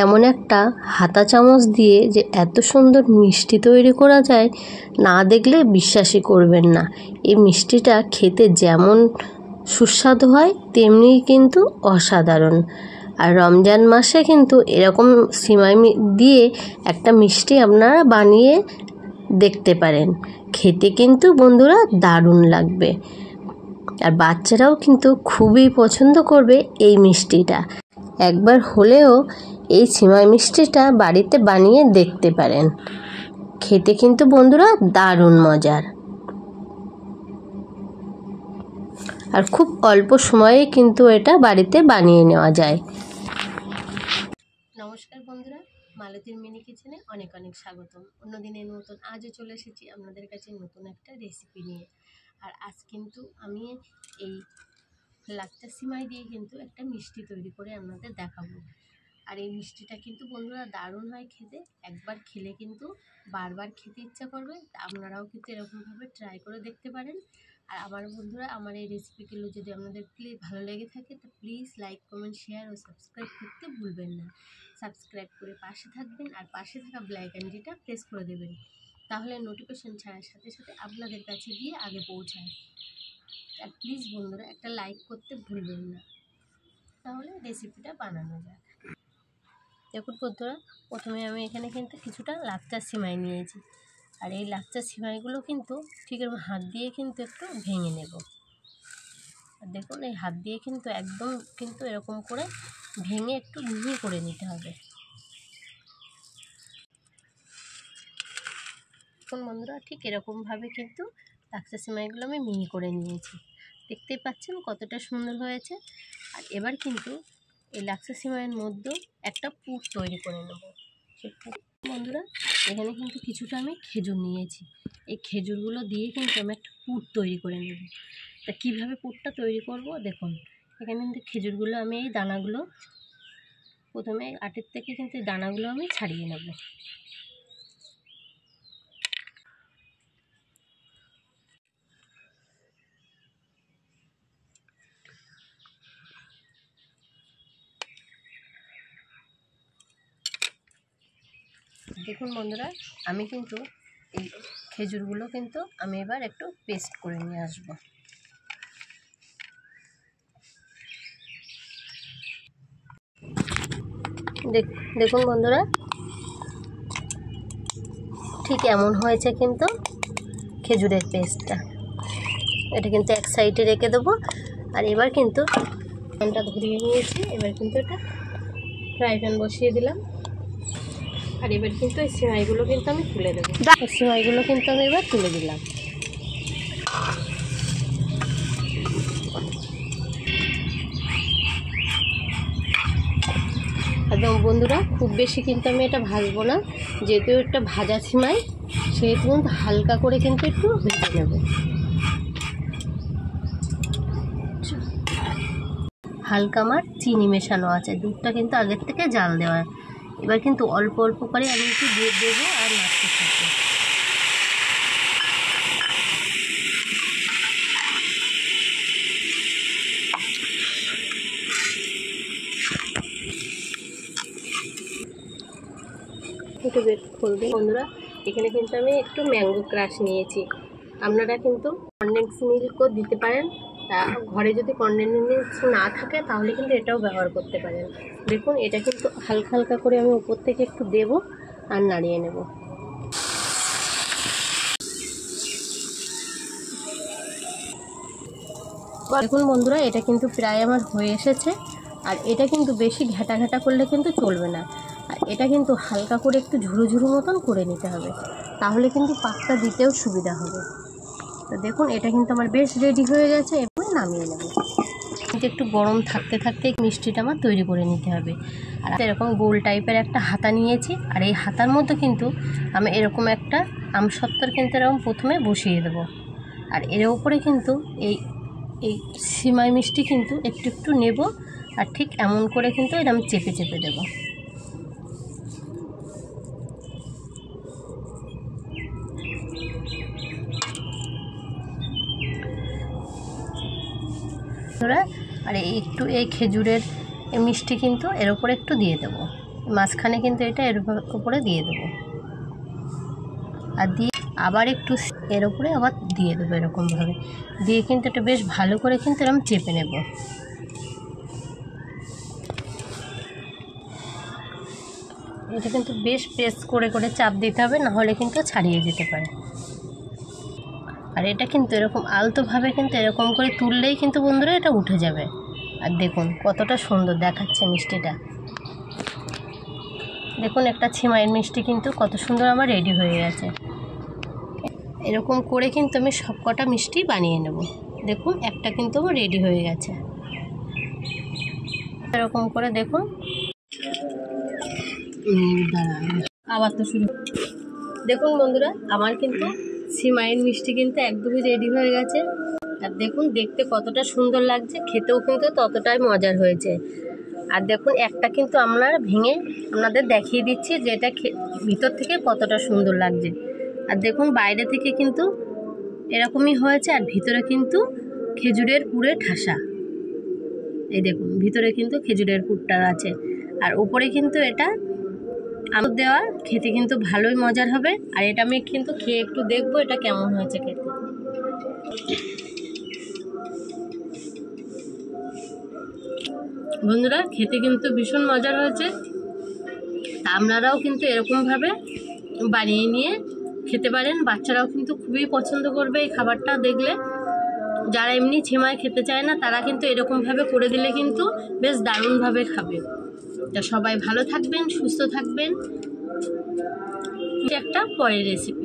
এমন একটা হাতা চামচ দিয়ে যে এত সুন্দর মিষ্টি তৈরি করা যায়, না দেখলে বিশ্বাসই করবেন না। এই মিষ্টিটা খেতে যেমন সুস্বাদু হয় তেমনি কিন্তু অসাধারণ। আর রমজান মাসে কিন্তু এরকম সিমাই দিয়ে একটা মিষ্টি আপনারা বানিয়ে দেখতে পারেন। খেতে কিন্তু বন্ধুরা দারুণ লাগবে, আর বাচ্চারাও কিন্তু খুবই পছন্দ করবে এই মিষ্টিটা। একবার হলেও এই সিমাই মিষ্টিটা বাড়িতে বানিয়ে দেখতে পারেন। খেতে কিন্তু বন্ধুরা দারুণ মজার, আর খুব অল্প সময়ে কিন্তু এটা বাড়িতে বানিয়ে নেওয়া যায়। নমস্কার বন্ধুরা, মালতীর মিনি কিচেনে অনেক অনেক স্বাগতম। অন্যদিনের মতন আজও চলে এসেছি আপনাদের কাছে নতুন একটা রেসিপি নিয়ে। আর আজ কিন্তু আমি এই লাচ্চা সিমাই দিয়ে কিন্তু একটা মিষ্টি তৈরি করে আপনাদের দেখাবো। আর এই মিষ্টিটা কিন্তু বন্ধুরা দারুণ হয় খেতে। একবার খেলে কিন্তু বারবার খেতে ইচ্ছা করবে। আপনারাও কিন্তু এরকমভাবে ট্রাই করে দেখতে পারেন। আর আমার বন্ধুরা, আমার এই রেসিপিগুলো যদি আপনাদের ভালো লেগে থাকে তো প্লিজ লাইক, কমেন্ট, শেয়ার ও সাবস্ক্রাইব করতে ভুলবেন না। সাবস্ক্রাইব করে পাশে থাকবেন আর পাশে থাকা ব্ল্যাক আইকনটা প্রেস করে দেবেন, তাহলে নোটিফিকেশন ছাড়ার সাথে সাথে আপনাদের কাছে গিয়ে আগে পৌঁছায়। আর প্লিজ বন্ধুরা একটা লাইক করতে ভুলবেন না, তাহলে রেসিপিটা বানানো যায়। দেখুন বন্ধুরা, প্রথমে আমি এখানে কিন্তু কিছুটা লাচ্চা সিমাই নিয়েছি। আর এই লাচ্চা সিমাইগুলো কিন্তু ঠিক এরকম হাত দিয়ে কিন্তু একটু ভেঙে নেব। আর দেখুন এই হাত দিয়ে কিন্তু একদম কিন্তু এরকম করে ভেঙে একটু মিহি করে নিতে হবে। দেখুন বন্ধুরা, ঠিক এরকমভাবে কিন্তু লাচ্চা সিমাইগুলো আমি মিহি করে নিয়েছি। দেখতেই পাচ্ছেন কতটা সুন্দর হয়েছে। আর এবার কিন্তু এই লাচ্চা সিমাইয়ের মধ্যে একটা পুর তৈরি করে নেব। সেই পুর বন্ধুরা, এখানে কিন্তু কিছুটা আমি খেজুর নিয়েছি। এই খেজুরগুলো দিয়ে কিন্তু আমি একটা পুর তৈরি করে নেব। তা কীভাবে পুরটা তৈরি করব দেখুন। এখানে কিন্তু খেজুরগুলো আমি এই দানাগুলো প্রথমে আটের থেকে কিন্তু এই দানাগুলো আমি ছাড়িয়ে নেব। দেখুন বন্ধুরা, আমি কিন্তু এই খেজুরগুলো কিন্তু আমি এবার একটু পেস্ট করে নিয়ে আসব। দেখুন বন্ধুরা, ঠিক এমন হয়েছে কিন্তু খেজুরের পেস্টটা। এটা কিন্তু এক সাইডে রেখে দেবো। আর এবার কিন্তু প্যানটা ধরিয়ে নিয়েছি। এবার কিন্তু এটা ফ্রাই প্যান বসিয়ে দিলাম। আর এবার কিন্তু এই সিমাইগুলো কিন্তু আমি তুলে দেবো। সিমাইগুলো কিন্তু আমি এবার তুলে দিলাম। একদম বন্ধুরা, খুব বেশি কিন্তু আমি এটা ভাজবো না, যেহেতু একটা ভাজা সিমাই, সেহেতু কিন্তু হালকা করে কিন্তু একটু ভেজে নেব। হালকা আমার চিনি মেশানো আছে, দুধটা কিন্তু আগের থেকে জাল দেওয়া। এবার কিন্তু অল্প অল্প করে আমি একটু দিয়ে দেবো আর নাড়তে থাকবো। একটু বের খুলবে বন্ধুরা। এখানে কিন্তু আমি একটু ম্যাঙ্গো ক্রাশ নিয়েছি। আপনারা কিন্তু কনডেন্স মিল্কও দিতে পারেন। ঘরে যদি কনডেন্স মিল্ক না থাকে তাহলে কিন্তু এটাও ব্যবহার করতে পারেন। দেখুন এটা কিন্তু হালকা হালকা করে আমি উপর থেকে একটু দেবো আর নাড়িয়ে নেব। দেখুন বন্ধুরা, এটা কিন্তু প্রায় আমার হয়ে এসেছে। আর এটা কিন্তু বেশি ঘেটা ঘেটা করলে কিন্তু চলবে না। আর এটা কিন্তু হালকা করে একটু ঝুরু ঝুরু মতন করে নিতে হবে, তাহলে কিন্তু পাকটা দিতেও সুবিধা হবে। তো দেখুন এটা কিন্তু আমার বেশ রেডি হয়ে গেছে। এবার নামিয়ে নেব। কিন্তু একটু গরম থাকতে থাকতে মিষ্টিটা আমার তৈরি করে নিতে হবে। আর এরকম গোল টাইপের একটা হাতা নিয়েছি। আর এই হাতার মধ্যে কিন্তু আমি এরকম একটা আমসত্ত্বর কিন্তু এরকম প্রথমে বসিয়ে দেব। আর এর উপরে কিন্তু এই সিমাই মিষ্টি কিন্তু একটু একটু নেব। আর ঠিক এমন করে কিন্তু এটা আমি চেপে চেপে দেবো। আর একটু এই খেজুরের এই মিষ্টি কিন্তু এর উপরে একটু দিয়ে দেবো, মাঝখানে কিন্তু এটা এর উপরে দিয়ে দেবো, আর দিয়ে আবার একটু এর উপরে আবার দিয়ে দেবো, এরকমভাবে দিয়ে কিন্তু এটা বেশ ভালো করে কিন্তু এরকম চেপে নেব। এটা কিন্তু বেশ প্রেস করে করে চাপ দিতে হবে, নাহলে কিন্তু ছাড়িয়ে যেতে পারে। আর এটা কিন্তু এরকম আলতোভাবে কিন্তু এরকম করে তুললেই কিন্তু বন্ধুরা এটা উঠে যাবে। আর দেখুন কতটা সুন্দর দেখাচ্ছে মিষ্টিটা। দেখুন একটা ছিমাইয়ের মিষ্টি কিন্তু কত সুন্দর আমার রেডি হয়ে গেছে। এরকম করে কিন্তু আমি সবকটা মিষ্টি বানিয়ে নেব। দেখুন একটা কিন্তু আমার রেডি হয়ে গেছে। এরকম করে দেখুন, আবার তো শুরু। দেখুন বন্ধুরা, আমার কিন্তু সিমাইয়ের মিষ্টি কিন্তু একদমই রেডি হয়ে গেছে। আর দেখুন দেখতে কতটা সুন্দর লাগছে, খেতেও কিন্তু ততটাই মজার হয়েছে। আর দেখুন একটা কিন্তু আমরা ভেঙে আপনাদের দেখিয়ে দিচ্ছি যে এটা ভিতর থেকে কতটা সুন্দর লাগছে। আর দেখুন বাইরে থেকে কিন্তু এরকমই হয়েছে, আর ভিতরে কিন্তু খেজুরের পুরে ঠাসা। এই দেখুন ভিতরে কিন্তু খেজুরের পুরটা আছে, আর উপরে কিন্তু এটা আমুদ দেওয়া, খেতে কিন্তু ভালোই মজার হবে। আর এটা আমি কিন্তু খেয়ে একটু দেখবো এটা কেমন হয়েছে খেতে। বন্ধুরা খেতে কিন্তু ভীষণ মজার হয়েছে, আপনারাও কিন্তু এরকমভাবে বানিয়ে নিয়ে খেতে পারেন। বাচ্চারাও কিন্তু খুবই পছন্দ করবে এই খাবারটা দেখলে। যারা এমনি ছিমাই খেতে চায় না তারা কিন্তু এরকমভাবে করে দিলে কিন্তু বেশ দারুণভাবে খাবে। তা সবাই ভালো থাকবেন, সুস্থ থাকবেন। একটা পরের রেসিপি।